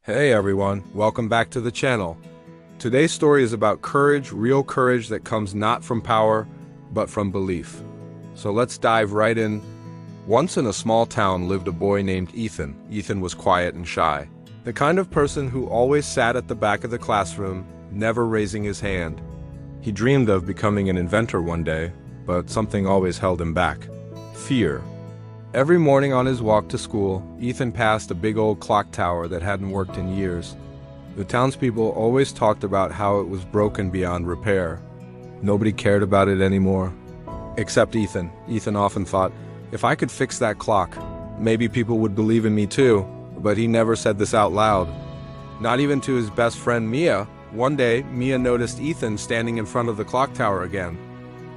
Hey everyone, welcome back to the channel. Today's story is about courage, real courage that comes not from power, but from belief. So let's dive right in. Once in a small town lived a boy named Ethan. Ethan was quiet and shy, the kind of person who always sat at the back of the classroom, never raising his hand. He dreamed of becoming an inventor one day, but something always held him back: fear. Every morning on his walk to school, Ethan passed a big old clock tower that hadn't worked in years. The townspeople always talked about how it was broken beyond repair. Nobody cared about it anymore. Except Ethan. Ethan often thought, if I could fix that clock, maybe people would believe in me too. But he never said this out loud. Not even to his best friend Mia. One day, Mia noticed Ethan standing in front of the clock tower again.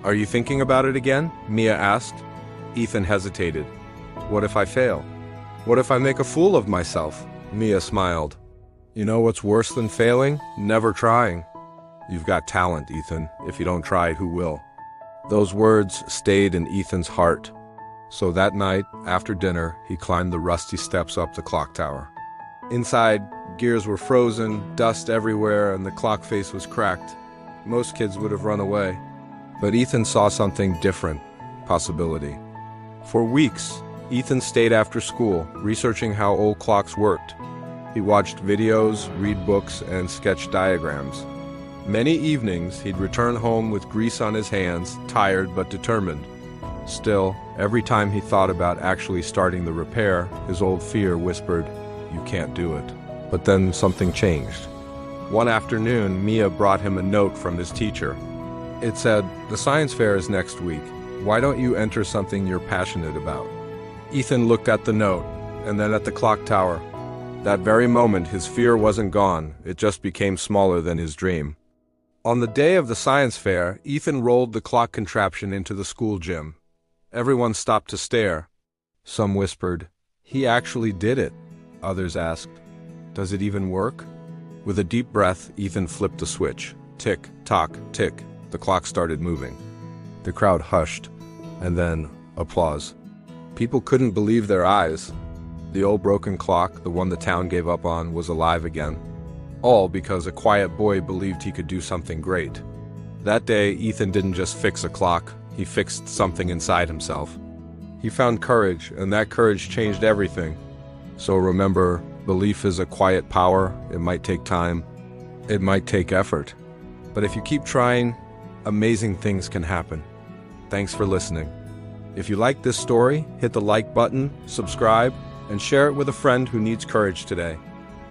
"Are you thinking about it again?" Mia asked. Ethan hesitated. "What if I fail? What if I make a fool of myself?" Mia smiled. "You know what's worse than failing? Never trying." "You've got talent, Ethan. If you don't try, who will?" Those words stayed in Ethan's heart. So that night, after dinner, he climbed the rusty steps up the clock tower. Inside, gears were frozen, dust everywhere, and the clock face was cracked. Most kids would have run away. But Ethan saw something different: possibility. For weeks, Ethan stayed after school, researching how old clocks worked. He watched videos, read books, and sketched diagrams. Many evenings, he'd return home with grease on his hands, tired but determined. Still, every time he thought about actually starting the repair, his old fear whispered, "You can't do it." But then something changed. One afternoon, Mia brought him a note from his teacher. It said, "The science fair is next week. Why don't you enter something you're passionate about?" Ethan looked at the note, and then at the clock tower. That very moment, his fear wasn't gone, it just became smaller than his dream. On the day of the science fair, Ethan rolled the clock contraption into the school gym. Everyone stopped to stare. Some whispered, "He actually did it." Others asked, "Does it even work?" With a deep breath, Ethan flipped the switch. Tick, tock, tick. The clock started moving. The crowd hushed, and then applause. People couldn't believe their eyes. The old broken clock, the one the town gave up on, was alive again. All because a quiet boy believed he could do something great. That day, Ethan didn't just fix a clock, he fixed something inside himself. He found courage, and that courage changed everything. So remember, belief is a quiet power. It might take time. It might take effort. But if you keep trying, amazing things can happen. Thanks for listening. If you like this story, hit the like button, subscribe, and share it with a friend who needs courage today.